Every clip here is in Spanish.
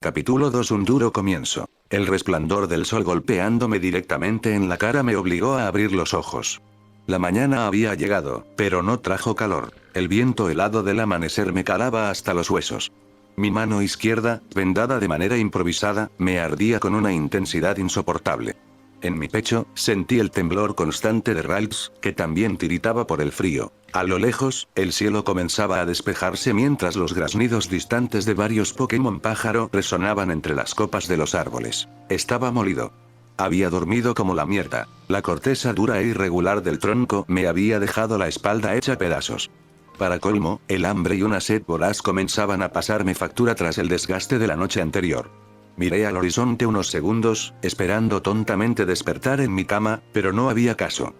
Capítulo 2. Un duro comienzo. El resplandor del sol golpeándome directamente en la cara me obligó a abrir los ojos. La mañana había llegado, pero no trajo calor. El viento helado del amanecer me calaba hasta los huesos. Mi mano izquierda, vendada de manera improvisada, me ardía con una intensidad insoportable. En mi pecho, sentí el temblor constante de Ralts, que también tiritaba por el frío. A lo lejos, el cielo comenzaba a despejarse mientras los graznidos distantes de varios Pokémon pájaro resonaban entre las copas de los árboles. Estaba molido. Había dormido como la mierda. La corteza dura e irregular del tronco me había dejado la espalda hecha pedazos. Para colmo, el hambre y una sed voraz comenzaban a pasarme factura tras el desgaste de la noche anterior. Miré al horizonte unos segundos, esperando tontamente despertar en mi cama, pero no había caso.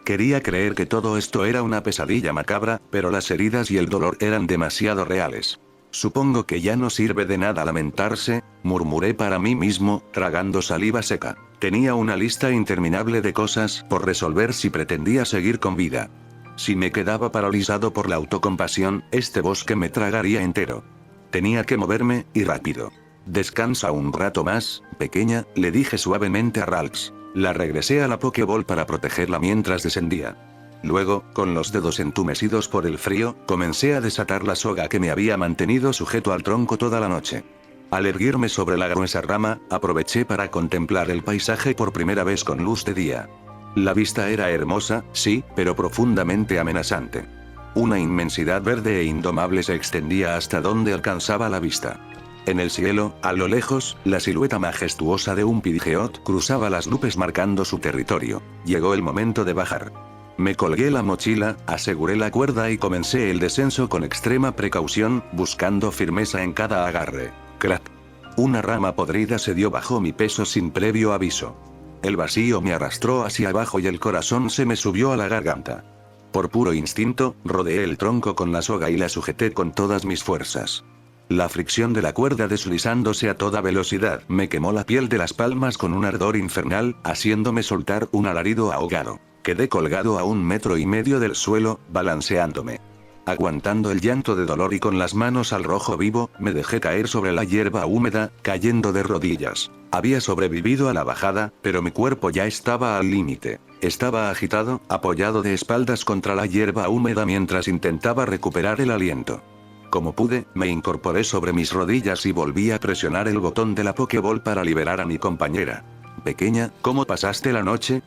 Quería creer que todo esto era una pesadilla macabra, pero las heridas y el dolor eran demasiado reales. Supongo que ya no sirve de nada lamentarse, murmuré para mí mismo, tragando saliva seca. Tenía una lista interminable de cosas por resolver si pretendía seguir con vida. Si me quedaba paralizado por la autocompasión, este bosque me tragaría entero. Tenía que moverme, y rápido. Descansa un rato más, pequeña, le dije suavemente a Ralts. La regresé a la Pokéball para protegerla mientras descendía. Luego, con los dedos entumecidos por el frío, comencé a desatar la soga que me había mantenido sujeto al tronco toda la noche. Al erguirme sobre la gruesa rama, aproveché para contemplar el paisaje por primera vez con luz de día. La vista era hermosa, sí, pero profundamente amenazante. Una inmensidad verde e indomable se extendía hasta donde alcanzaba la vista. En el cielo, a lo lejos, la silueta majestuosa de un Pidgeot cruzaba las nubes marcando su territorio. Llegó el momento de bajar. Me colgué la mochila, aseguré la cuerda y comencé el descenso con extrema precaución, buscando firmeza en cada agarre. ¡Crack! Una rama podrida se dio bajo mi peso sin previo aviso. El vacío me arrastró hacia abajo y el corazón se me subió a la garganta. Por puro instinto, rodeé el tronco con la soga y la sujeté con todas mis fuerzas. La fricción de la cuerda deslizándose a toda velocidad me quemó la piel de las palmas con un ardor infernal, haciéndome soltar un alarido ahogado. Quedé colgado a 1,5 metros del suelo, balanceándome. Aguantando el llanto de dolor y con las manos al rojo vivo, me dejé caer sobre la hierba húmeda, cayendo de rodillas. Había sobrevivido a la bajada, pero mi cuerpo ya estaba al límite. Estaba agitado, apoyado de espaldas contra la hierba húmeda mientras intentaba recuperar el aliento. Como pude, me incorporé sobre mis rodillas y volví a presionar el botón de la Pokéball para liberar a mi compañera. Pequeña, ¿cómo pasaste la noche?,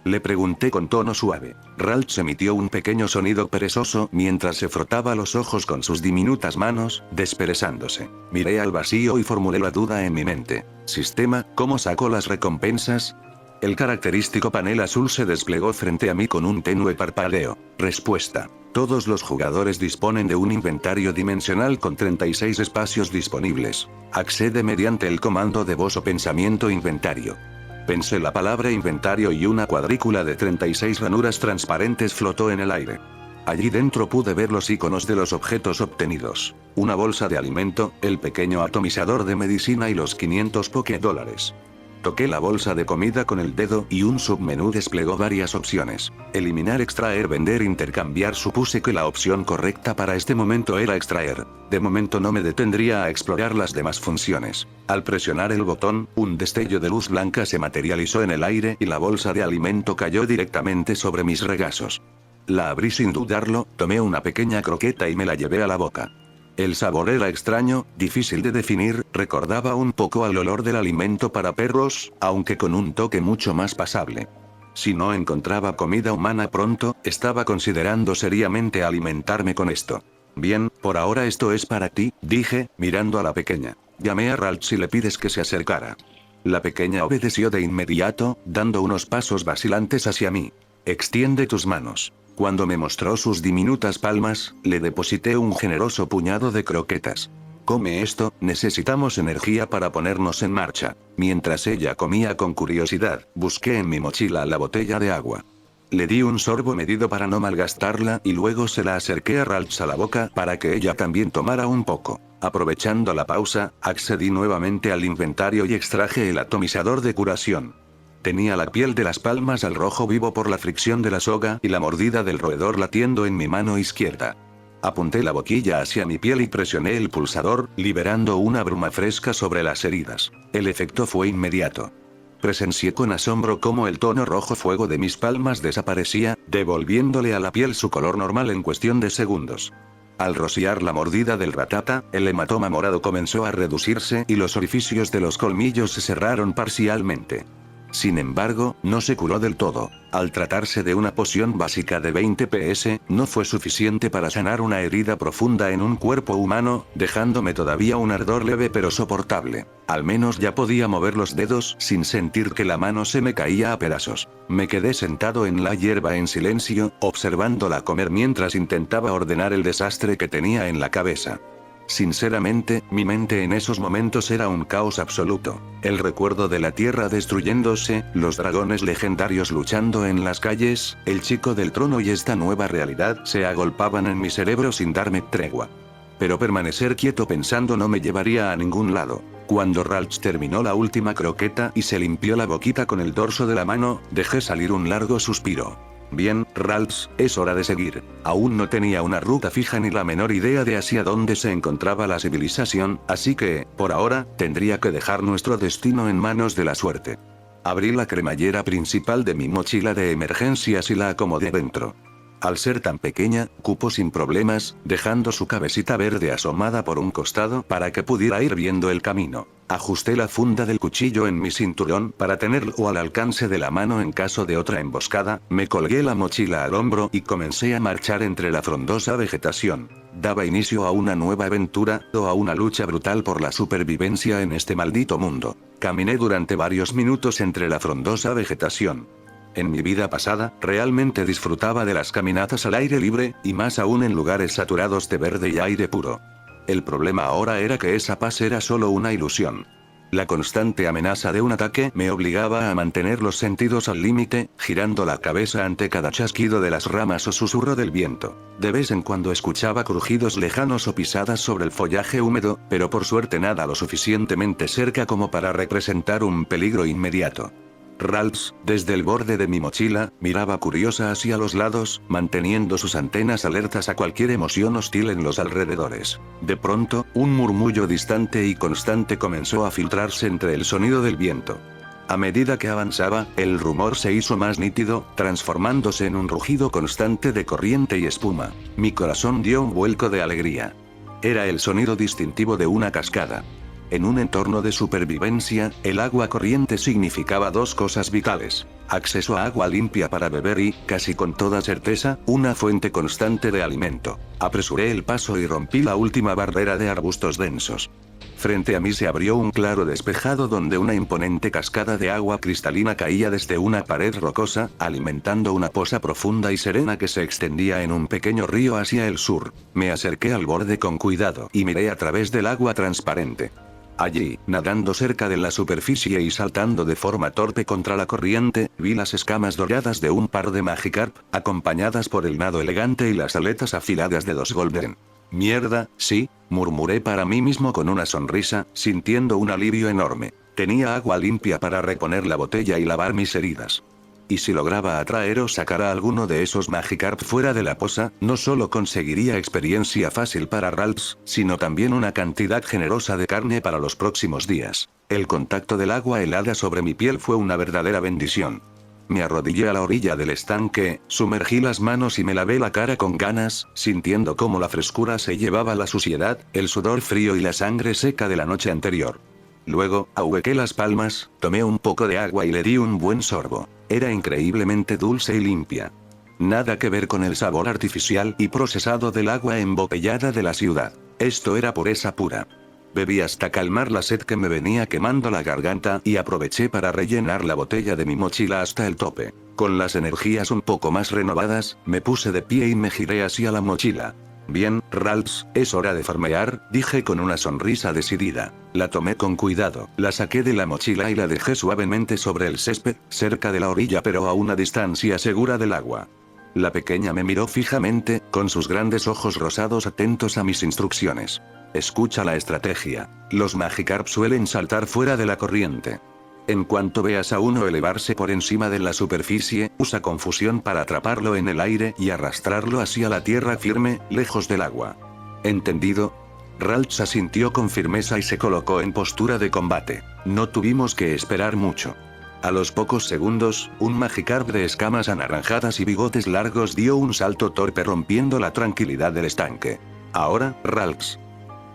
le pregunté con tono suave. Ralts emitió un pequeño sonido perezoso mientras se frotaba los ojos con sus diminutas manos, desperezándose. Miré al vacío y formulé la duda en mi mente. Sistema, ¿cómo saco las recompensas? El característico panel azul se desplegó frente a mí con un tenue parpadeo. Respuesta. Todos los jugadores disponen de un inventario dimensional con 36 espacios disponibles. Accede mediante el comando de voz o pensamiento inventario. Pensé la palabra inventario y una cuadrícula de 36 ranuras transparentes flotó en el aire. Allí dentro pude ver los iconos de los objetos obtenidos. Una bolsa de alimento, el pequeño atomizador de medicina y los 500 Pokédólares. Toqué la bolsa de comida con el dedo y un submenú desplegó varias opciones. Eliminar, extraer, vender, intercambiar. Supuse que la opción correcta para este momento era extraer. De momento no me detendría a explorar las demás funciones. Al presionar el botón, un destello de luz blanca se materializó en el aire y la bolsa de alimento cayó directamente sobre mis regazos. La abrí sin dudarlo, tomé una pequeña croqueta y me la llevé a la boca. El sabor era extraño, difícil de definir, recordaba un poco al olor del alimento para perros, aunque con un toque mucho más pasable. Si no encontraba comida humana pronto, estaba considerando seriamente alimentarme con esto. Bien, por ahora esto es para ti, dije, mirando a la pequeña. Llamé a Ralts y le pides que se acercara. La pequeña obedeció de inmediato, dando unos pasos vacilantes hacia mí. Extiende tus manos. Cuando me mostró sus diminutas palmas, le deposité un generoso puñado de croquetas. Come esto, necesitamos energía para ponernos en marcha. Mientras ella comía con curiosidad, busqué en mi mochila la botella de agua. Le di un sorbo medido para no malgastarla y luego se la acerqué a Ralts a la boca para que ella también tomara un poco. Aprovechando la pausa, accedí nuevamente al inventario y extraje el atomizador de curación. Tenía la piel de las palmas al rojo vivo por la fricción de la soga y la mordida del roedor latiendo en mi mano izquierda. Apunté la boquilla hacia mi piel y presioné el pulsador, liberando una bruma fresca sobre las heridas. El efecto fue inmediato. Presencié con asombro cómo el tono rojo fuego de mis palmas desaparecía, devolviéndole a la piel su color normal en cuestión de segundos. Al rociar la mordida del ratata, el hematoma morado comenzó a reducirse y los orificios de los colmillos se cerraron parcialmente. Sin embargo, no se curó del todo. Al tratarse de una poción básica de 20 PS, no fue suficiente para sanar una herida profunda en un cuerpo humano, dejándome todavía un ardor leve pero soportable. Al menos ya podía mover los dedos sin sentir que la mano se me caía a pedazos. Me quedé sentado en la hierba en silencio, observándola comer mientras intentaba ordenar el desastre que tenía en la cabeza. Sinceramente, mi mente en esos momentos era un caos absoluto. El recuerdo de la tierra destruyéndose, los dragones legendarios luchando en las calles, el chico del trono y esta nueva realidad se agolpaban en mi cerebro sin darme tregua. Pero permanecer quieto pensando no me llevaría a ningún lado. Cuando Ralph terminó la última croqueta y se limpió la boquita con el dorso de la mano, dejé salir un largo suspiro. Bien, Ralph, es hora de seguir. Aún no tenía una ruta fija ni la menor idea de hacia dónde se encontraba la civilización, así que, por ahora, tendría que dejar nuestro destino en manos de la suerte. Abrí la cremallera principal de mi mochila de emergencias y la acomodé dentro. Al ser tan pequeña, cupo sin problemas, dejando su cabecita verde asomada por un costado para que pudiera ir viendo el camino. Ajusté la funda del cuchillo en mi cinturón para tenerlo al alcance de la mano en caso de otra emboscada, me colgué la mochila al hombro y comencé a marchar entre la frondosa vegetación. Daba inicio a una nueva aventura, o a una lucha brutal por la supervivencia en este maldito mundo. Caminé durante varios minutos entre la frondosa vegetación. En mi vida pasada, realmente disfrutaba de las caminatas al aire libre, y más aún en lugares saturados de verde y aire puro. El problema ahora era que esa paz era solo una ilusión. La constante amenaza de un ataque me obligaba a mantener los sentidos al límite, girando la cabeza ante cada chasquido de las ramas o susurro del viento. De vez en cuando escuchaba crujidos lejanos o pisadas sobre el follaje húmedo, pero por suerte nada lo suficientemente cerca como para representar un peligro inmediato. Ralph, desde el borde de mi mochila, miraba curiosa hacia los lados, manteniendo sus antenas alertas a cualquier emoción hostil en los alrededores. De pronto, un murmullo distante y constante comenzó a filtrarse entre el sonido del viento. A medida que avanzaba, el rumor se hizo más nítido, transformándose en un rugido constante de corriente y espuma. Mi corazón dio un vuelco de alegría. Era el sonido distintivo de una cascada. En un entorno de supervivencia, el agua corriente significaba dos cosas vitales: acceso a agua limpia para beber y, casi con toda certeza, una fuente constante de alimento. Apresuré el paso y rompí la última barrera de arbustos densos. Frente a mí se abrió un claro despejado donde una imponente cascada de agua cristalina caía desde una pared rocosa, alimentando una poza profunda y serena que se extendía en un pequeño río hacia el sur. Me acerqué al borde con cuidado y miré a través del agua transparente. Allí, nadando cerca de la superficie y saltando de forma torpe contra la corriente, vi las escamas doradas de un par de Magikarp, acompañadas por el nado elegante y las aletas afiladas de dos Golden. «Mierda, sí», murmuré para mí mismo con una sonrisa, sintiendo un alivio enorme. Tenía agua limpia para reponer la botella y lavar mis heridas. Y si lograba atraer o sacar a alguno de esos Magikarp fuera de la poza, no solo conseguiría experiencia fácil para Ralph, sino también una cantidad generosa de carne para los próximos días. El contacto del agua helada sobre mi piel fue una verdadera bendición. Me arrodillé a la orilla del estanque, sumergí las manos y me lavé la cara con ganas, sintiendo cómo la frescura se llevaba la suciedad, el sudor frío y la sangre seca de la noche anterior. Luego, ahuequé las palmas, tomé un poco de agua y le di un buen sorbo. Era increíblemente dulce y limpia. Nada que ver con el sabor artificial y procesado del agua embotellada de la ciudad. Esto era pureza pura. Bebí hasta calmar la sed que me venía quemando la garganta y aproveché para rellenar la botella de mi mochila hasta el tope. Con las energías un poco más renovadas, me puse de pie y me giré hacia la mochila. «Bien, Ralph, es hora de farmear», dije con una sonrisa decidida. La tomé con cuidado, la saqué de la mochila y la dejé suavemente sobre el césped, cerca de la orilla pero a una distancia segura del agua. La pequeña me miró fijamente, con sus grandes ojos rosados atentos a mis instrucciones. «Escucha la estrategia. Los Magikarp suelen saltar fuera de la corriente. En cuanto veas a uno elevarse por encima de la superficie, usa confusión para atraparlo en el aire y arrastrarlo hacia la tierra firme, lejos del agua. ¿Entendido? Ralts asintió con firmeza y se colocó en postura de combate. No tuvimos que esperar mucho. A los pocos segundos, un Magikarp de escamas anaranjadas y bigotes largos dio un salto torpe rompiendo la tranquilidad del estanque. Ahora, Ralts.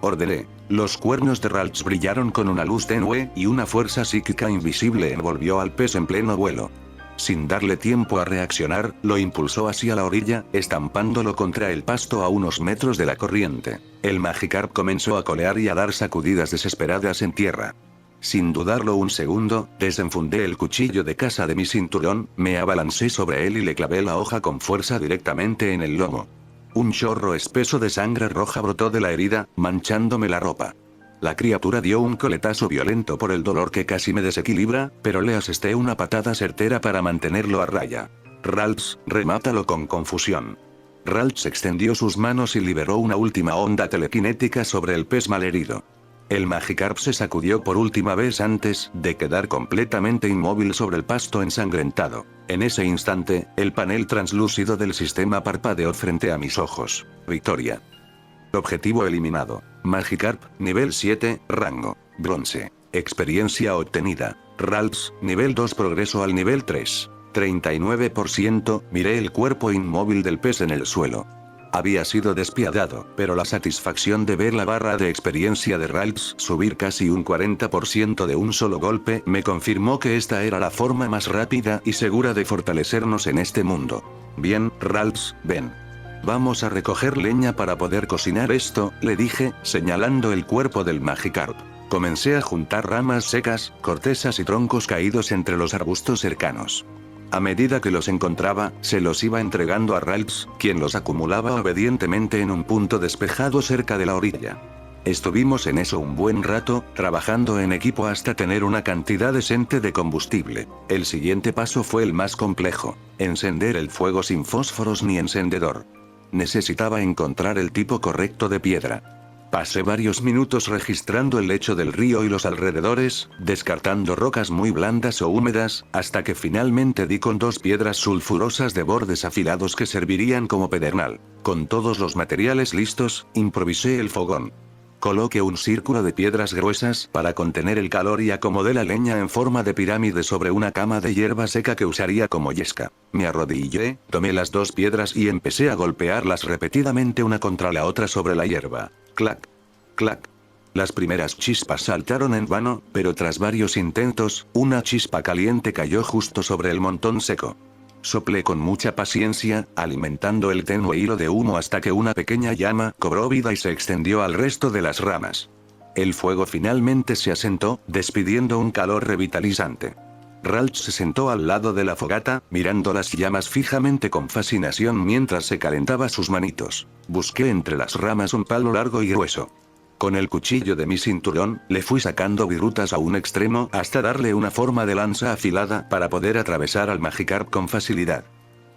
Ordené. Los cuernos de Ralts brillaron con una luz tenue y una fuerza psíquica invisible envolvió al pez en pleno vuelo. Sin darle tiempo a reaccionar, lo impulsó hacia la orilla, estampándolo contra el pasto a unos metros de la corriente. El Magikarp comenzó a colear y a dar sacudidas desesperadas en tierra. Sin dudarlo un segundo, desenfundé el cuchillo de caza de mi cinturón, me abalancé sobre él y le clavé la hoja con fuerza directamente en el lomo. Un chorro espeso de sangre roja brotó de la herida, manchándome la ropa. La criatura dio un coletazo violento por el dolor que casi me desequilibra, pero le asesté una patada certera para mantenerlo a raya. Ralts, remátalo con confusión. Ralts extendió sus manos y liberó una última onda telequinética sobre el pez malherido. El Magikarp se sacudió por última vez antes de quedar completamente inmóvil sobre el pasto ensangrentado. En ese instante, el panel translúcido del sistema parpadeó frente a mis ojos. Victoria. Objetivo eliminado. Magikarp, nivel 7, rango bronce. Experiencia obtenida. Ralts, nivel 2, progreso al nivel 3. 39%, miré el cuerpo inmóvil del pez en el suelo. Había sido despiadado, pero la satisfacción de ver la barra de experiencia de Ralts subir casi un 40% de un solo golpe me confirmó que esta era la forma más rápida y segura de fortalecernos en este mundo. Bien, Ralts, ven. Vamos a recoger leña para poder cocinar esto, le dije, señalando el cuerpo del Magikarp. Comencé a juntar ramas secas, cortezas y troncos caídos entre los arbustos cercanos. A medida que los encontraba, se los iba entregando a Ralts, quien los acumulaba obedientemente en un punto despejado cerca de la orilla. Estuvimos en eso un buen rato, trabajando en equipo hasta tener una cantidad decente de combustible. El siguiente paso fue el más complejo: encender el fuego sin fósforos ni encendedor. Necesitaba encontrar el tipo correcto de piedra. Pasé varios minutos registrando el lecho del río y los alrededores, descartando rocas muy blandas o húmedas, hasta que finalmente di con 2 piedras sulfurosas de bordes afilados que servirían como pedernal. Con todos los materiales listos, improvisé el fogón. Coloqué un círculo de piedras gruesas para contener el calor y acomodé la leña en forma de pirámide sobre una cama de hierba seca que usaría como yesca. Me arrodillé, tomé las 2 piedras y empecé a golpearlas repetidamente una contra la otra sobre la hierba. Clac. Clac. Las primeras chispas saltaron en vano, pero tras varios intentos, una chispa caliente cayó justo sobre el montón seco. Soplé con mucha paciencia, alimentando el tenue hilo de humo hasta que una pequeña llama cobró vida y se extendió al resto de las ramas. El fuego finalmente se asentó, despidiendo un calor revitalizante. Ralts se sentó al lado de la fogata, mirando las llamas fijamente con fascinación mientras se calentaba sus manitos. Busqué entre las ramas un palo largo y grueso. Con el cuchillo de mi cinturón, le fui sacando virutas a un extremo hasta darle una forma de lanza afilada para poder atravesar al Magikarp con facilidad.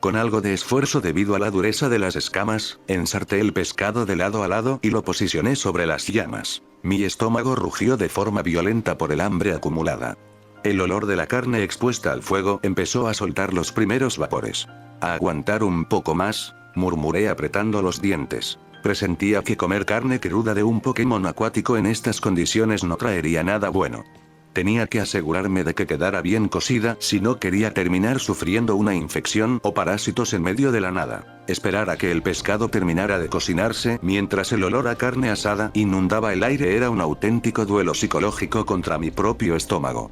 Con algo de esfuerzo debido a la dureza de las escamas, ensarté el pescado de lado a lado y lo posicioné sobre las llamas. Mi estómago rugió de forma violenta por el hambre acumulada. El olor de la carne expuesta al fuego empezó a soltar los primeros vapores. A aguantar un poco más, murmuré apretando los dientes. Presentía que comer carne cruda de un Pokémon acuático en estas condiciones no traería nada bueno. Tenía que asegurarme de que quedara bien cocida si no quería terminar sufriendo una infección o parásitos en medio de la nada. Esperar a que el pescado terminara de cocinarse mientras el olor a carne asada inundaba el aire era un auténtico duelo psicológico contra mi propio estómago.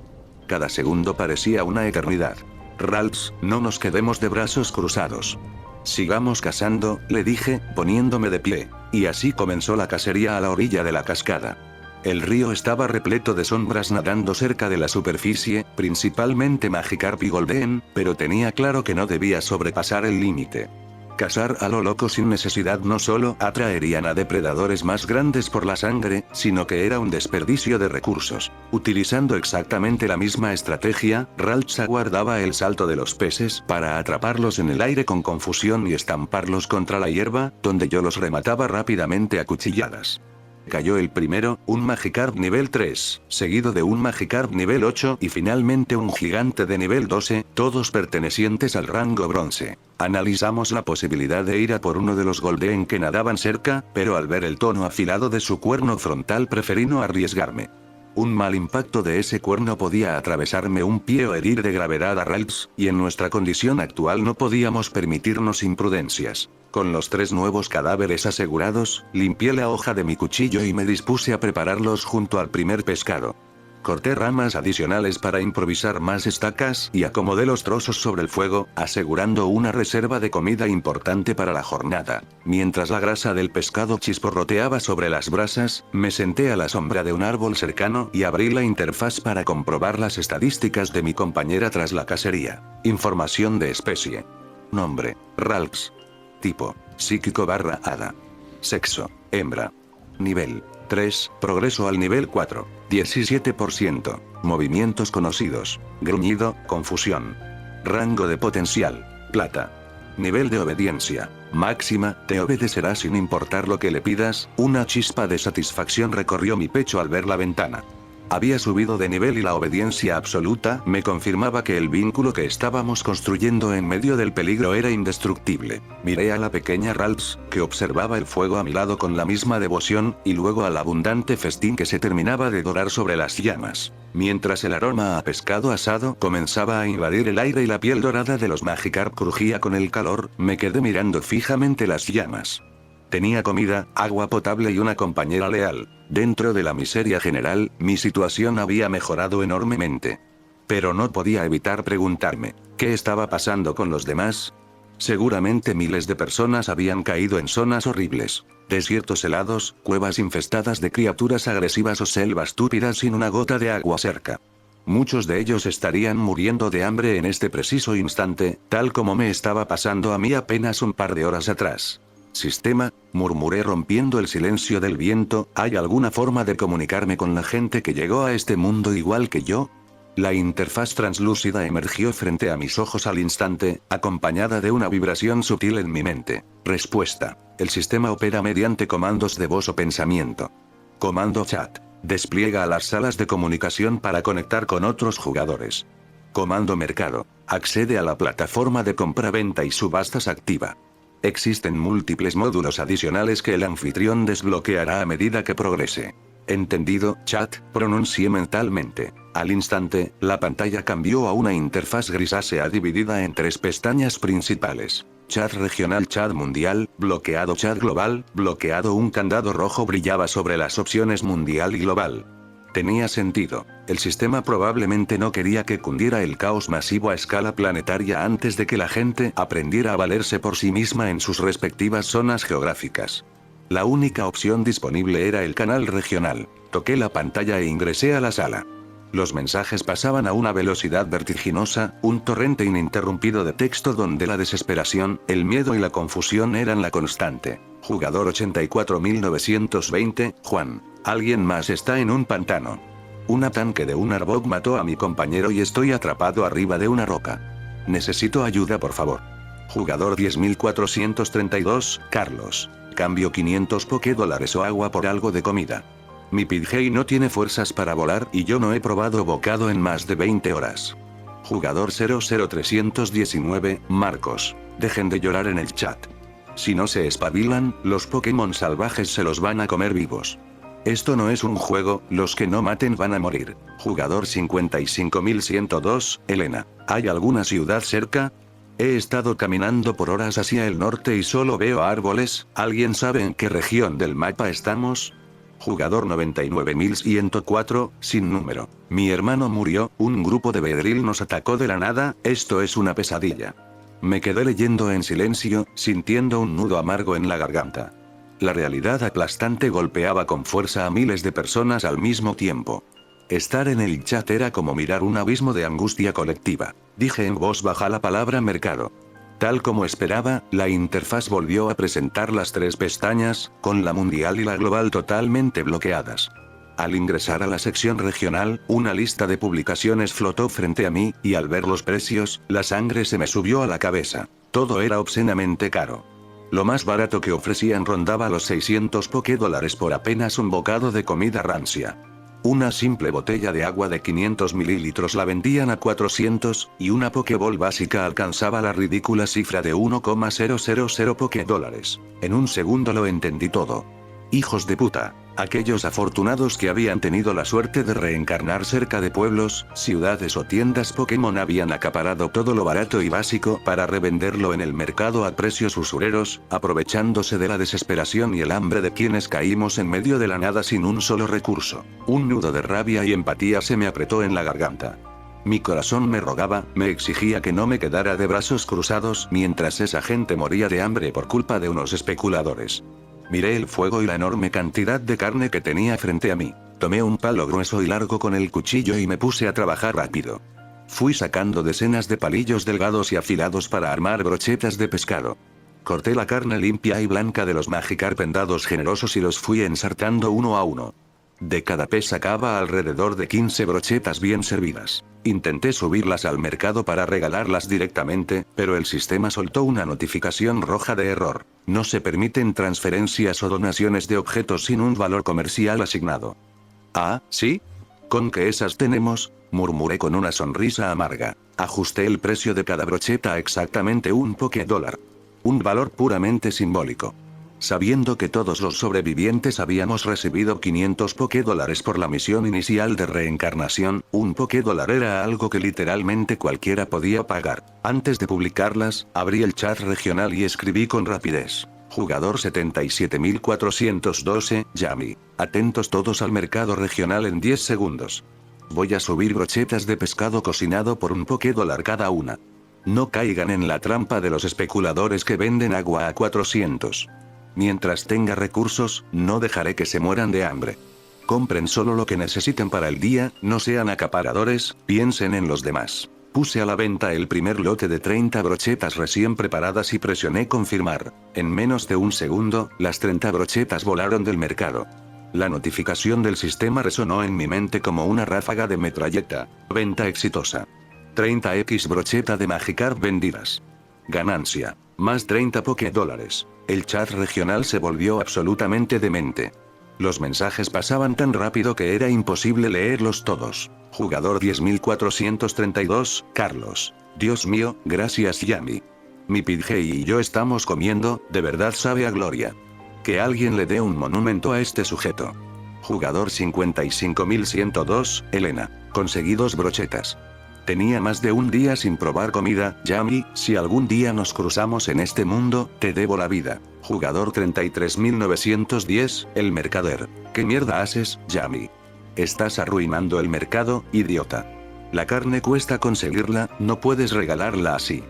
Cada segundo parecía una eternidad. Ralts, no nos quedemos de brazos cruzados. Sigamos cazando, le dije, poniéndome de pie. Y así comenzó la cacería a la orilla de la cascada. El río estaba repleto de sombras nadando cerca de la superficie, principalmente Magikarp y Golden, pero tenía claro que no debía sobrepasar el límite. Cazar a lo loco sin necesidad no solo atraerían a depredadores más grandes por la sangre, sino que era un desperdicio de recursos. Utilizando exactamente la misma estrategia, Ralts aguardaba el salto de los peces para atraparlos en el aire con confusión y estamparlos contra la hierba, donde yo los remataba rápidamente a cuchilladas. Cayó el primero, un Magikarp nivel 3, seguido de un Magikarp nivel 8 y finalmente un gigante de nivel 12, todos pertenecientes al rango bronce. Analizamos la posibilidad de ir a por uno de los Goldeen que nadaban cerca, pero al ver el tono afilado de su cuerno frontal preferí no arriesgarme. Un mal impacto de ese cuerno podía atravesarme un pie o herir de gravedad a Ralphs, y en nuestra condición actual no podíamos permitirnos imprudencias. Con los 3 nuevos cadáveres asegurados, limpié la hoja de mi cuchillo y me dispuse a prepararlos junto al primer pescado. Corté ramas adicionales para improvisar más estacas y acomodé los trozos sobre el fuego, asegurando una reserva de comida importante para la jornada. Mientras la grasa del pescado chisporroteaba sobre las brasas, me senté a la sombra de un árbol cercano y abrí la interfaz para comprobar las estadísticas de mi compañera tras la cacería. Información de especie. Nombre: Ralphs. Tipo: psíquico/hada. Sexo: hembra. Nivel: 3, progreso al nivel 4, 17%, movimientos conocidos, gruñido, confusión. Rango de potencial, plata. Nivel de obediencia, máxima, te obedecerá sin importar lo que le pidas. Una chispa de satisfacción recorrió mi pecho al ver la ventana. Había subido de nivel y la obediencia absoluta me confirmaba que el vínculo que estábamos construyendo en medio del peligro era indestructible. Miré a la pequeña Ralphs, que observaba el fuego a mi lado con la misma devoción, y luego al abundante festín que se terminaba de dorar sobre las llamas. Mientras el aroma a pescado asado comenzaba a invadir el aire y la piel dorada de los Magikarp crujía con el calor, me quedé mirando fijamente las llamas. Tenía comida, agua potable y una compañera leal. Dentro de la miseria general, mi situación había mejorado enormemente. Pero no podía evitar preguntarme, ¿qué estaba pasando con los demás? Seguramente miles de personas habían caído en zonas horribles. Desiertos helados, cuevas infestadas de criaturas agresivas o selvas túpidas sin una gota de agua cerca. Muchos de ellos estarían muriendo de hambre en este preciso instante, tal como me estaba pasando a mí apenas un par de horas atrás. Sistema, murmuré rompiendo el silencio del viento, ¿hay alguna forma de comunicarme con la gente que llegó a este mundo igual que yo? La interfaz translúcida emergió frente a mis ojos al instante, acompañada de una vibración sutil en mi mente. Respuesta: el sistema opera mediante comandos de voz o pensamiento. Comando chat. Despliega a las salas de comunicación para conectar con otros jugadores. Comando mercado. Accede a la plataforma de compra-venta y subastas activa. Existen múltiples módulos adicionales que el anfitrión desbloqueará a medida que progrese. Entendido, chat, pronuncié mentalmente. Al instante, la pantalla cambió a una interfaz grisácea dividida en 3 pestañas principales. Chat regional, chat mundial, bloqueado, chat global, bloqueado. Un candado rojo brillaba sobre las opciones mundial y global. Tenía sentido. El sistema probablemente no quería que cundiera el caos masivo a escala planetaria antes de que la gente aprendiera a valerse por sí misma en sus respectivas zonas geográficas. La única opción disponible era el canal regional. Toqué la pantalla e ingresé a la sala. Los mensajes pasaban a una velocidad vertiginosa, un torrente ininterrumpido de texto donde la desesperación, el miedo y la confusión eran la constante. Jugador 84920, Juan. Alguien más está en un pantano. Un tanque de un Arbok mató a mi compañero y estoy atrapado arriba de una roca. Necesito ayuda, por favor. Jugador 10432, Carlos. Cambio 500 $, o agua por algo de comida. Mi Pidgey no tiene fuerzas para volar y yo no he probado bocado en más de 20 horas. Jugador 00319, Marcos. Dejen de llorar en el chat. Si no se espabilan, los Pokémon salvajes se los van a comer vivos. Esto no es un juego, los que no maten van a morir. Jugador 55102, Elena. ¿Hay alguna ciudad cerca? He estado caminando por horas hacia el norte y solo veo árboles. ¿Alguien sabe en qué región del mapa estamos? Jugador 99104, sin número. Mi hermano murió, un grupo de Beedrill nos atacó de la nada, esto es una pesadilla. Me quedé leyendo en silencio, sintiendo un nudo amargo en la garganta. La realidad aplastante golpeaba con fuerza a miles de personas al mismo tiempo. Estar en el chat era como mirar un abismo de angustia colectiva. Dije en voz baja la palabra mercado. Tal como esperaba, la interfaz volvió a presentar las 3 pestañas, con la mundial y la global totalmente bloqueadas. Al ingresar a la sección regional, una lista de publicaciones flotó frente a mí, y al ver los precios, la sangre se me subió a la cabeza. Todo era obscenamente caro. Lo más barato que ofrecían rondaba los 600 $, por apenas un bocado de comida rancia. Una simple botella de agua de 500 mililitros la vendían a 400, y una Pokéball básica alcanzaba la ridícula cifra de 1,000 $. En un segundo lo entendí todo. Hijos de puta. Aquellos afortunados que habían tenido la suerte de reencarnar cerca de pueblos, ciudades o tiendas Pokémon habían acaparado todo lo barato y básico para revenderlo en el mercado a precios usureros, aprovechándose de la desesperación y el hambre de quienes caímos en medio de la nada sin un solo recurso. Un nudo de rabia y empatía se me apretó en la garganta. Mi corazón me rogaba, me exigía que no me quedara de brazos cruzados mientras esa gente moría de hambre por culpa de unos especuladores. Miré el fuego y la enorme cantidad de carne que tenía frente a mí. Tomé un palo grueso y largo con el cuchillo y me puse a trabajar rápido. Fui sacando decenas de palillos delgados y afilados para armar brochetas de pescado. Corté la carne limpia y blanca de los Magikarp en dados generosos y los fui ensartando uno a uno. De cada pez sacaba alrededor de 15 brochetas bien servidas. Intenté subirlas al mercado para regalarlas directamente, pero el sistema soltó una notificación roja de error. No se permiten transferencias o donaciones de objetos sin un valor comercial asignado. ¿Ah, sí? ¿Con qué esas tenemos? Murmuré con una sonrisa amarga. Ajusté el precio de cada brocheta a exactamente un $. Un valor puramente simbólico. Sabiendo que todos los sobrevivientes habíamos recibido 500 $, por la misión inicial de reencarnación, un $, era algo que literalmente cualquiera podía pagar. Antes de publicarlas, abrí el chat regional y escribí con rapidez. Jugador 77412, Yami. Atentos todos al mercado regional en 10 segundos. Voy a subir brochetas de pescado cocinado por un $, cada una. No caigan en la trampa de los especuladores que venden agua a 400. Mientras tenga recursos, no dejaré que se mueran de hambre. Compren solo lo que necesiten para el día, no sean acaparadores, piensen en los demás. Puse a la venta el primer lote de 30 brochetas recién preparadas y presioné confirmar. En menos de un segundo, las 30 brochetas volaron del mercado. La notificación del sistema resonó en mi mente como una ráfaga de metralleta. Venta exitosa. 30x brocheta de Magikarp vendidas. Ganancia. Más 30 $. El chat regional se volvió absolutamente demente. Los mensajes pasaban tan rápido que era imposible leerlos todos. Jugador 10432, Carlos. Dios mío, gracias Yami. Mi Pidgey y yo estamos comiendo, de verdad sabe a gloria. Que alguien le dé un monumento a este sujeto. Jugador 55102, Elena. Conseguí 2 brochetas. Tenía más de un día sin probar comida, Yami, si algún día nos cruzamos en este mundo, te debo la vida. Jugador 33910, el mercader. ¿Qué mierda haces, Yami? Estás arruinando el mercado, idiota. La carne cuesta conseguirla, no puedes regalarla así.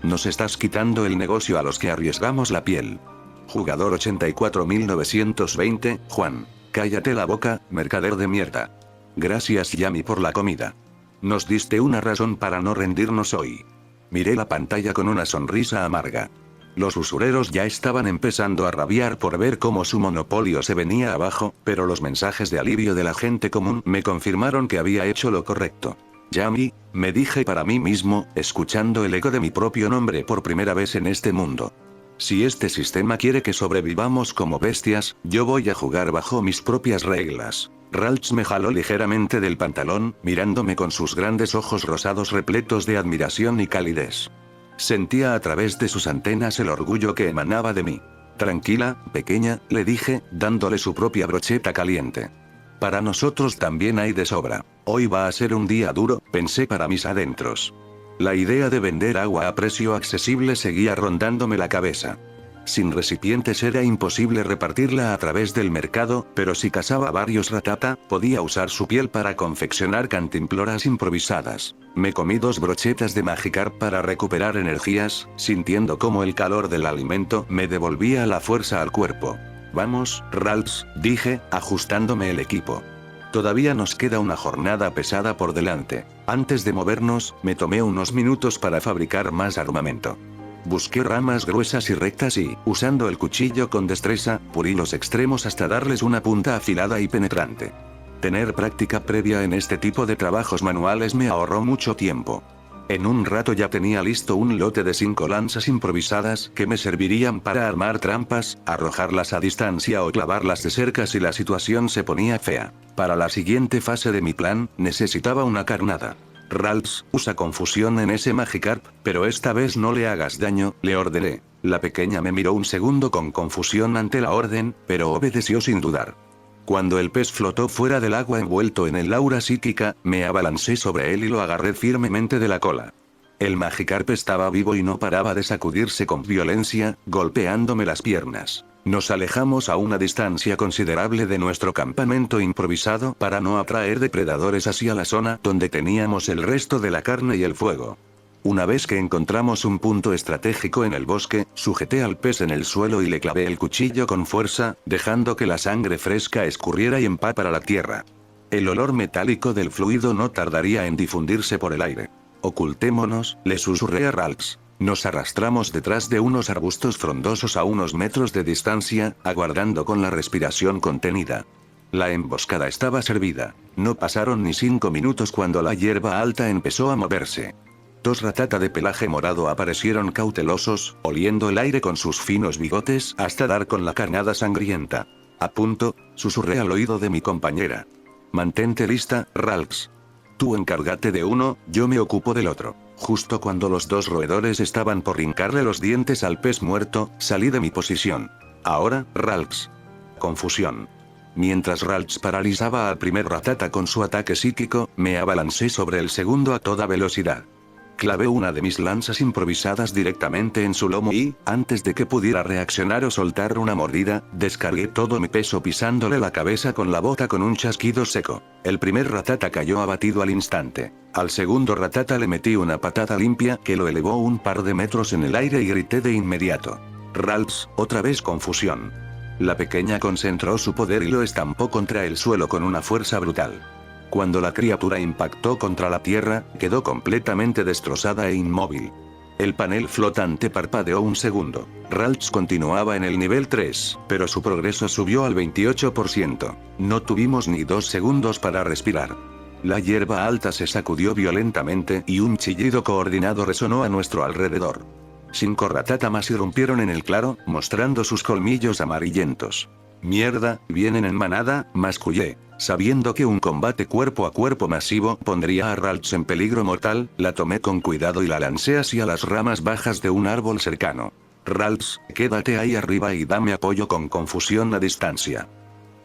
Nos estás quitando el negocio a los que arriesgamos la piel. Jugador 84920, Juan. Cállate la boca, mercader de mierda. Gracias Yami por la comida. Nos diste una razón para no rendirnos hoy. Miré la pantalla con una sonrisa amarga. Los usureros ya estaban empezando a rabiar por ver cómo su monopolio se venía abajo, pero los mensajes de alivio de la gente común me confirmaron que había hecho lo correcto. Yami, me dije para mí mismo, escuchando el eco de mi propio nombre por primera vez en este mundo. Si este sistema quiere que sobrevivamos como bestias, yo voy a jugar bajo mis propias reglas. Ralts me jaló ligeramente del pantalón, mirándome con sus grandes ojos rosados repletos de admiración y calidez. Sentía a través de sus antenas el orgullo que emanaba de mí. Tranquila, pequeña, le dije, dándole su propia brocheta caliente. Para nosotros también hay de sobra. Hoy va a ser un día duro, pensé para mis adentros. La idea de vender agua a precio accesible seguía rondándome la cabeza. Sin recipientes era imposible repartirla a través del mercado, pero si cazaba varios ratata, podía usar su piel para confeccionar cantimploras improvisadas. Me comí 2 brochetas de Magikarp para recuperar energías, sintiendo cómo el calor del alimento me devolvía la fuerza al cuerpo. Vamos, Ralts, dije, ajustándome el equipo. Todavía nos queda una jornada pesada por delante. Antes de movernos, me tomé unos minutos para fabricar más armamento. Busqué ramas gruesas y rectas y, usando el cuchillo con destreza, pulí los extremos hasta darles una punta afilada y penetrante. Tener práctica previa en este tipo de trabajos manuales me ahorró mucho tiempo. En un rato ya tenía listo un lote de 5 lanzas improvisadas que me servirían para armar trampas, arrojarlas a distancia o clavarlas de cerca si la situación se ponía fea. Para la siguiente fase de mi plan, necesitaba una carnada. Ralph, usa confusión en ese Magikarp, pero esta vez no le hagas daño, le ordené. La pequeña me miró un segundo con confusión ante la orden, pero obedeció sin dudar. Cuando el pez flotó fuera del agua envuelto en el aura psíquica, me abalancé sobre él y lo agarré firmemente de la cola. El Magikarp estaba vivo y no paraba de sacudirse con violencia, golpeándome las piernas. Nos alejamos a una distancia considerable de nuestro campamento improvisado para no atraer depredadores hacia la zona donde teníamos el resto de la carne y el fuego. Una vez que encontramos un punto estratégico en el bosque, sujeté al pez en el suelo y le clavé el cuchillo con fuerza, dejando que la sangre fresca escurriera y empapara la tierra. El olor metálico del fluido no tardaría en difundirse por el aire. Ocultémonos, le susurré a Ralph. Nos arrastramos detrás de unos arbustos frondosos a unos metros de distancia, aguardando con la respiración contenida. La emboscada estaba servida. No pasaron ni 5 minutos cuando la hierba alta empezó a moverse. 2 ratatas de pelaje morado aparecieron cautelosos, oliendo el aire con sus finos bigotes hasta dar con la carnada sangrienta. A punto, susurré al oído de mi compañera. Mantente lista, Ralph. Tú encárgate de uno, yo me ocupo del otro. Justo cuando los 2 roedores estaban por hincarle los dientes al pez muerto, salí de mi posición. Ahora, Ralph. Confusión. Mientras Ralph paralizaba al primer ratata con su ataque psíquico, me abalancé sobre el segundo a toda velocidad. Clavé una de mis lanzas improvisadas directamente en su lomo y, antes de que pudiera reaccionar o soltar una mordida, descargué todo mi peso pisándole la cabeza con la bota con un chasquido seco. El primer ratata cayó abatido al instante. Al segundo ratata le metí una patada limpia que lo elevó un par de metros en el aire y grité de inmediato. Ralph, otra vez confusión. La pequeña concentró su poder y lo estampó contra el suelo con una fuerza brutal. Cuando la criatura impactó contra la tierra, quedó completamente destrozada e inmóvil. El panel flotante parpadeó un segundo. Ralph continuaba en el nivel 3, pero su progreso subió al 28%. No tuvimos ni 2 segundos para respirar. La hierba alta se sacudió violentamente y un chillido coordinado resonó a nuestro alrededor. 5 ratata más irrumpieron en el claro, mostrando sus colmillos amarillentos. Mierda, vienen en manada, mascullé. Sabiendo que un combate cuerpo a cuerpo masivo pondría a Ralph en peligro mortal, la tomé con cuidado y la lancé hacia las ramas bajas de un árbol cercano. Ralph, quédate ahí arriba y dame apoyo con confusión a distancia.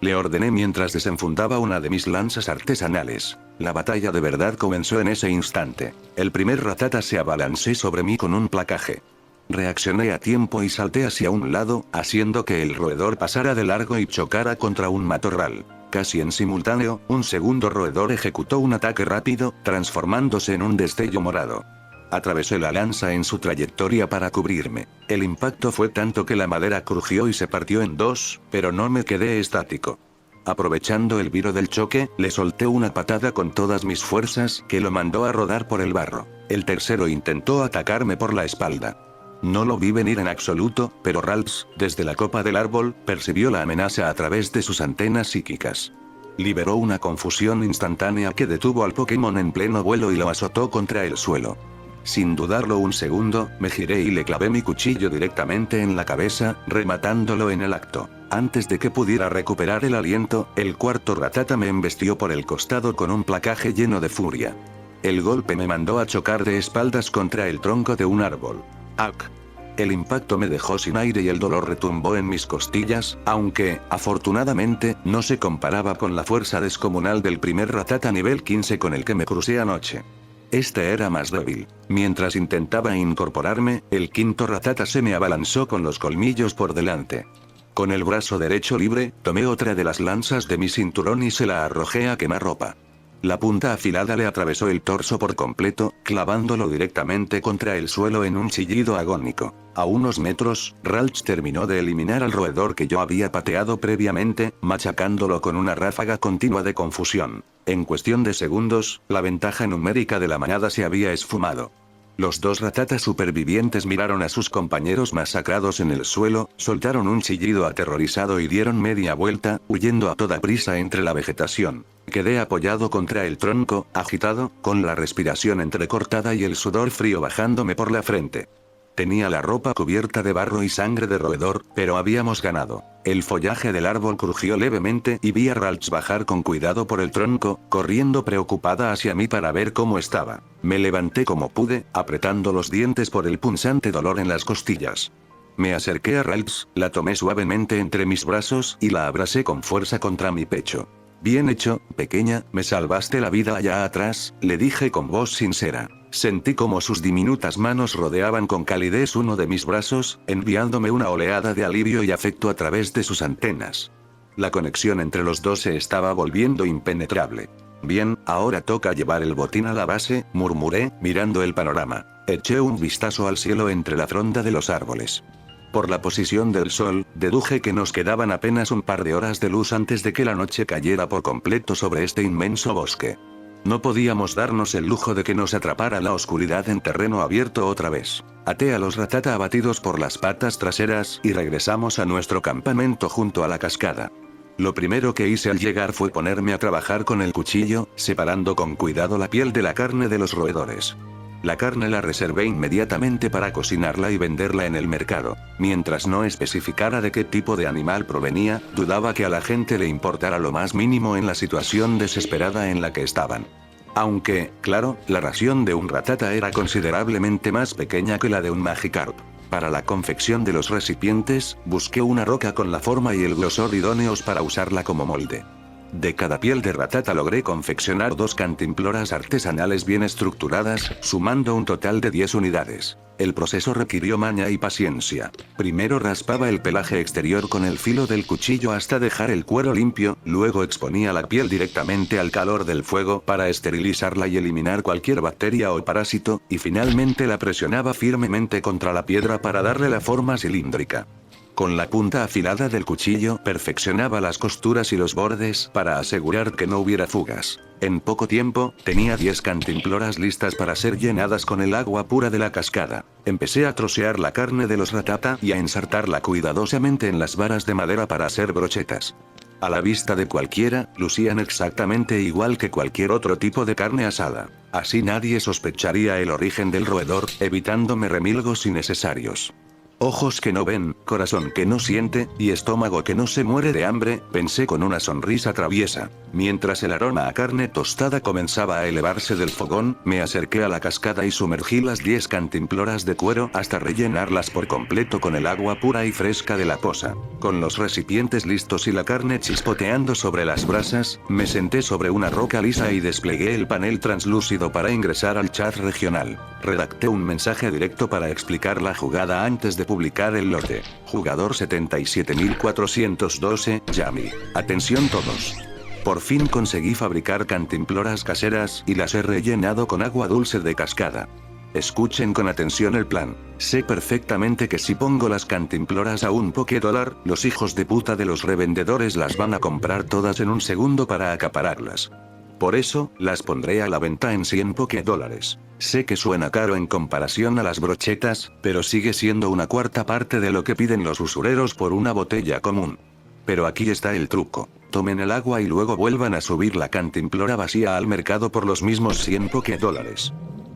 Le ordené mientras desenfundaba una de mis lanzas artesanales. La batalla de verdad comenzó en ese instante. El primer ratata se abalancé sobre mí con un placaje. Reaccioné a tiempo y salté hacia un lado, haciendo que el roedor pasara de largo y chocara contra un matorral. Casi en simultáneo, un segundo roedor ejecutó un ataque rápido, transformándose en un destello morado. Atravesé la lanza en su trayectoria para cubrirme. El impacto fue tanto que la madera crujió y se partió en 2, pero no me quedé estático. Aprovechando el viro del choque, le solté una patada con todas mis fuerzas que lo mandó a rodar por el barro. El tercero intentó atacarme por la espalda. No lo vi venir en absoluto, pero Ralph, desde la copa del árbol, percibió la amenaza a través de sus antenas psíquicas. Liberó una confusión instantánea que detuvo al Pokémon en pleno vuelo y lo azotó contra el suelo. Sin dudarlo un segundo, me giré y le clavé mi cuchillo directamente en la cabeza, rematándolo en el acto. Antes de que pudiera recuperar el aliento, el cuarto ratata me embestió por el costado con un placaje lleno de furia. El golpe me mandó a chocar de espaldas contra el tronco de un árbol. ¡Ac! El impacto me dejó sin aire y el dolor retumbó en mis costillas, aunque, afortunadamente, no se comparaba con la fuerza descomunal del primer ratata nivel 15 con el que me crucé anoche. Este era más débil. Mientras intentaba incorporarme, el quinto ratata se me abalanzó con los colmillos por delante. Con el brazo derecho libre, tomé otra de las lanzas de mi cinturón y se la arrojé a quemarropa. La punta afilada le atravesó el torso por completo, clavándolo directamente contra el suelo en un chillido agónico. A unos metros, Ralph terminó de eliminar al roedor que yo había pateado previamente, machacándolo con una ráfaga continua de confusión. En cuestión de segundos, la ventaja numérica de la manada se había esfumado. Los dos ratatas supervivientes miraron a sus compañeros masacrados en el suelo, soltaron un chillido aterrorizado y dieron media vuelta, huyendo a toda prisa entre la vegetación. Quedé apoyado contra el tronco, agitado, con la respiración entrecortada y el sudor frío bajándome por la frente. Tenía la ropa cubierta de barro y sangre de roedor, pero habíamos ganado. El follaje del árbol crujió levemente y vi a Ralph bajar con cuidado por el tronco, corriendo preocupada hacia mí para ver cómo estaba. Me levanté como pude, apretando los dientes por el punzante dolor en las costillas. Me acerqué a Ralph, la tomé suavemente entre mis brazos y la abracé con fuerza contra mi pecho. Bien hecho, pequeña, me salvaste la vida allá atrás, le dije con voz sincera. Sentí como sus diminutas manos rodeaban con calidez uno de mis brazos, enviándome una oleada de alivio y afecto a través de sus antenas. La conexión entre los dos se estaba volviendo impenetrable. Bien, ahora toca llevar el botín a la base, murmuré, mirando el panorama. Eché un vistazo al cielo entre la fronda de los árboles. Por la posición del sol, deduje que nos quedaban apenas un par de horas de luz antes de que la noche cayera por completo sobre este inmenso bosque. No podíamos darnos el lujo de que nos atrapara la oscuridad en terreno abierto otra vez. Até a los ratata abatidos por las patas traseras y regresamos a nuestro campamento junto a la cascada. Lo primero que hice al llegar fue ponerme a trabajar con el cuchillo, separando con cuidado la piel de la carne de los roedores. La carne la reservé inmediatamente para cocinarla y venderla en el mercado. Mientras no especificara de qué tipo de animal provenía, dudaba que a la gente le importara lo más mínimo en la situación desesperada en la que estaban. Aunque, claro, la ración de un ratata era considerablemente más pequeña que la de un Magikarp. Para la confección de los recipientes, busqué una roca con la forma y el grosor idóneos para usarla como molde. De cada piel de ratata logré confeccionar 2 cantimploras artesanales bien estructuradas, sumando un total de 10 unidades. El proceso requirió maña y paciencia. Primero raspaba el pelaje exterior con el filo del cuchillo hasta dejar el cuero limpio, luego exponía la piel directamente al calor del fuego para esterilizarla y eliminar cualquier bacteria o parásito, y finalmente la presionaba firmemente contra la piedra para darle la forma cilíndrica. Con la punta afilada del cuchillo perfeccionaba las costuras y los bordes para asegurar que no hubiera fugas. En poco tiempo, tenía 10 cantimploras listas para ser llenadas con el agua pura de la cascada. Empecé a trocear la carne de los ratata y a ensartarla cuidadosamente en las varas de madera para hacer brochetas. A la vista de cualquiera, lucían exactamente igual que cualquier otro tipo de carne asada. Así nadie sospecharía el origen del roedor, evitándome remilgos innecesarios. Ojos que no ven, corazón que no siente, y estómago que no se muere de hambre, pensé con una sonrisa traviesa. Mientras el aroma a carne tostada comenzaba a elevarse del fogón, me acerqué a la cascada y sumergí las 10 cantimploras de cuero hasta rellenarlas por completo con el agua pura y fresca de la poza. Con los recipientes listos y la carne chispoteando sobre las brasas, me senté sobre una roca lisa y desplegué el panel translúcido para ingresar al chat regional. Redacté un mensaje directo para explicar la jugada antes de publicar el lote. Jugador 77412, Yami. Atención todos. Por fin conseguí fabricar cantimploras caseras y las he rellenado con agua dulce de cascada. Escuchen con atención el plan. Sé perfectamente que si pongo las cantimploras a un $1, los hijos de puta de los revendedores las van a comprar todas en un segundo para acapararlas. Por eso, las pondré a la venta en $100. Sé que suena caro en comparación a las brochetas, pero sigue siendo una cuarta parte de lo que piden los usureros por una botella común. Pero aquí está el truco. Tomen el agua y luego vuelvan a subir la cantimplora vacía al mercado por los mismos $100.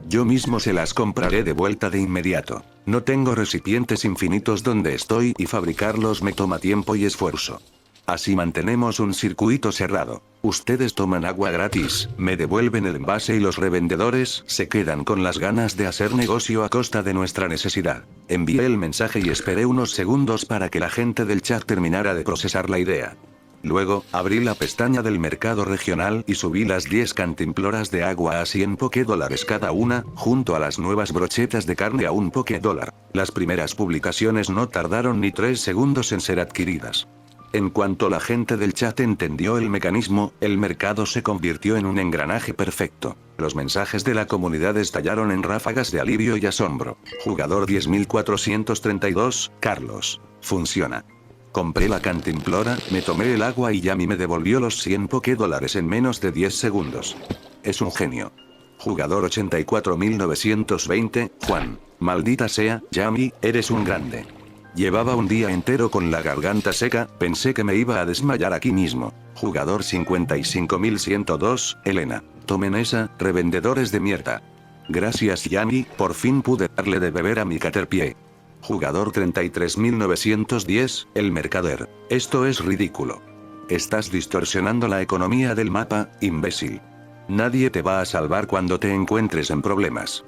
Yo mismo se las compraré de vuelta de inmediato. No tengo recipientes infinitos donde estoy y fabricarlos me toma tiempo y esfuerzo. Así mantenemos un circuito cerrado. Ustedes toman agua gratis, me devuelven el envase y los revendedores se quedan con las ganas de hacer negocio a costa de nuestra necesidad. Envié el mensaje y esperé unos segundos para que la gente del chat terminara de procesar la idea. Luego, abrí la pestaña del mercado regional y subí las 10 cantimploras de agua a $100 cada una, junto a las nuevas brochetas de carne a $1. Las primeras publicaciones no tardaron ni 3 segundos en ser adquiridas. En cuanto la gente del chat entendió el mecanismo, el mercado se convirtió en un engranaje perfecto. Los mensajes de la comunidad estallaron en ráfagas de alivio y asombro. Jugador 10.432, Carlos. Funciona. Compré la cantimplora, me tomé el agua y Yami me devolvió los $100 en menos de 10 segundos. Es un genio. Jugador 84920, Juan. Maldita sea, Yami, eres un grande. Llevaba un día entero con la garganta seca, pensé que me iba a desmayar aquí mismo. Jugador 55102, Elena. Tomen esa, revendedores de mierda. Gracias Yami, por fin pude darle de beber a mi Caterpie. Jugador 33910, el mercader. Esto es ridículo. Estás distorsionando la economía del mapa, imbécil. Nadie te va a salvar cuando te encuentres en problemas.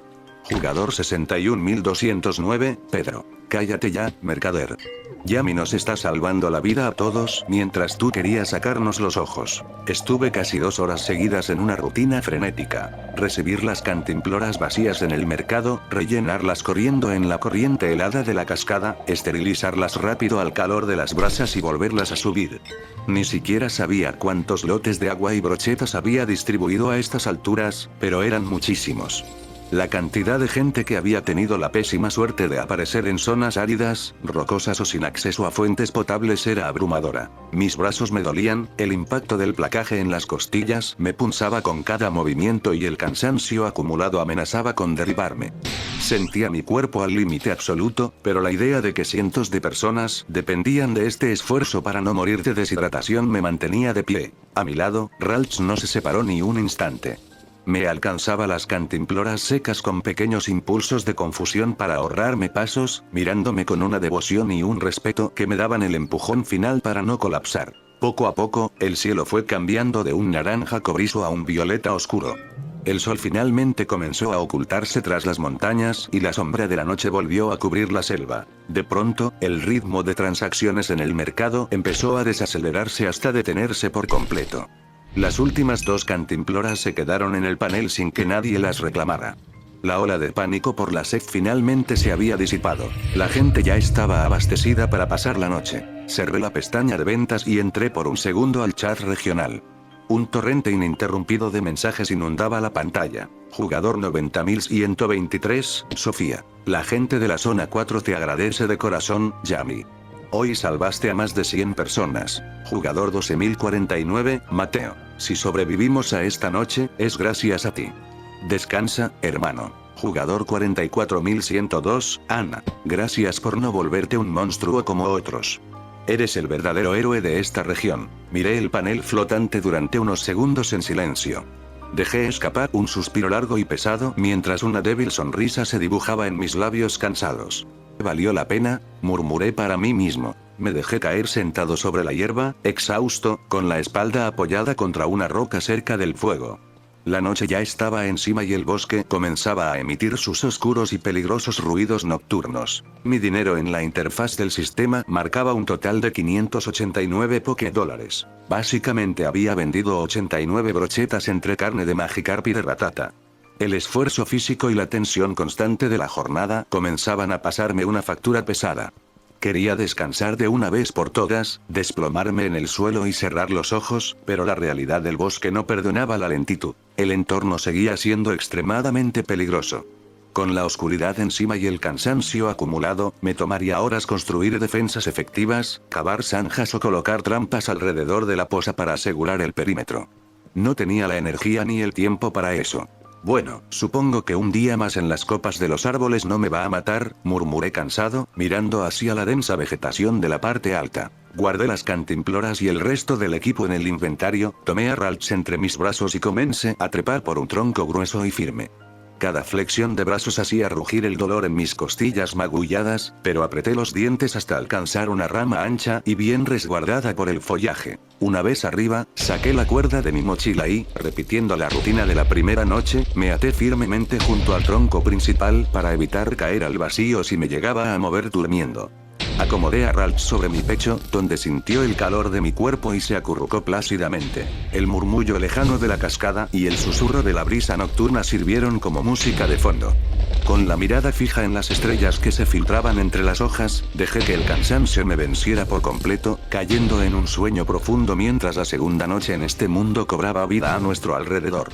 Jugador 61209, Pedro. Cállate ya, mercader. Yami nos está salvando la vida a todos, mientras tú querías sacarnos los ojos. Estuve casi 2 horas seguidas en una rutina frenética. Recibir las cantimploras vacías en el mercado, rellenarlas corriendo en la corriente helada de la cascada, esterilizarlas rápido al calor de las brasas y volverlas a subir. Ni siquiera sabía cuántos lotes de agua y brochetas había distribuido a estas alturas, pero eran muchísimos. La cantidad de gente que había tenido la pésima suerte de aparecer en zonas áridas, rocosas o sin acceso a fuentes potables era abrumadora. Mis brazos me dolían, el impacto del placaje en las costillas me punzaba con cada movimiento y el cansancio acumulado amenazaba con derribarme. Sentía mi cuerpo al límite absoluto, pero la idea de que cientos de personas dependían de este esfuerzo para no morir de deshidratación me mantenía de pie. A mi lado, Ralph no se separó ni un instante. Me alcanzaba las cantimploras secas con pequeños impulsos de confusión para ahorrarme pasos, mirándome con una devoción y un respeto que me daban el empujón final para no colapsar. Poco a poco, el cielo fue cambiando de un naranja cobrizo a un violeta oscuro. El sol finalmente comenzó a ocultarse tras las montañas y la sombra de la noche volvió a cubrir la selva. De pronto, el ritmo de transacciones en el mercado empezó a desacelerarse hasta detenerse por completo. Las últimas 2 cantimploras se quedaron en el panel sin que nadie las reclamara. La ola de pánico por la sed finalmente se había disipado. La gente ya estaba abastecida para pasar la noche. Cerré la pestaña de ventas y entré por un segundo al chat regional. Un torrente ininterrumpido de mensajes inundaba la pantalla. Jugador 90123, Sofía. La gente de la zona 4 te agradece de corazón, Yami. Hoy salvaste a más de 100 personas. Jugador 12049, Mateo. Si sobrevivimos a esta noche, es gracias a ti. Descansa, hermano. Jugador 44102, Ana. Gracias por no volverte un monstruo como otros. Eres el verdadero héroe de esta región. Miré el panel flotante durante unos segundos en silencio. Dejé escapar un suspiro largo y pesado mientras una débil sonrisa se dibujaba en mis labios cansados. ¿Valió la pena?, murmuré para mí mismo. Me dejé caer sentado sobre la hierba, exhausto, con la espalda apoyada contra una roca cerca del fuego. La noche ya estaba encima y el bosque comenzaba a emitir sus oscuros y peligrosos ruidos nocturnos. Mi dinero en la interfaz del sistema marcaba un total de 589 $. Básicamente había vendido 89 brochetas entre carne de Magikarp y de Rattata. El esfuerzo físico y la tensión constante de la jornada comenzaban a pasarme una factura pesada. Quería descansar de una vez por todas, desplomarme en el suelo y cerrar los ojos, pero la realidad del bosque no perdonaba la lentitud. El entorno seguía siendo extremadamente peligroso. Con la oscuridad encima y el cansancio acumulado, me tomaría horas construir defensas efectivas, cavar zanjas o colocar trampas alrededor de la poza para asegurar el perímetro. No tenía la energía ni el tiempo para eso. Bueno, supongo que un día más en las copas de los árboles no me va a matar, murmuré cansado, mirando hacia la densa vegetación de la parte alta. Guardé las cantimploras y el resto del equipo en el inventario, tomé a Ralph entre mis brazos y comencé a trepar por un tronco grueso y firme. Cada flexión de brazos hacía rugir el dolor en mis costillas magulladas, pero apreté los dientes hasta alcanzar una rama ancha y bien resguardada por el follaje. Una vez arriba, saqué la cuerda de mi mochila y, repitiendo la rutina de la primera noche, me até firmemente junto al tronco principal para evitar caer al vacío si me llegaba a mover durmiendo. Acomodé a Ralph sobre mi pecho, donde sintió el calor de mi cuerpo y se acurrucó plácidamente. El murmullo lejano de la cascada y el susurro de la brisa nocturna sirvieron como música de fondo. Con la mirada fija en las estrellas que se filtraban entre las hojas, dejé que el cansancio me venciera por completo, cayendo en un sueño profundo mientras la segunda noche en este mundo cobraba vida a nuestro alrededor.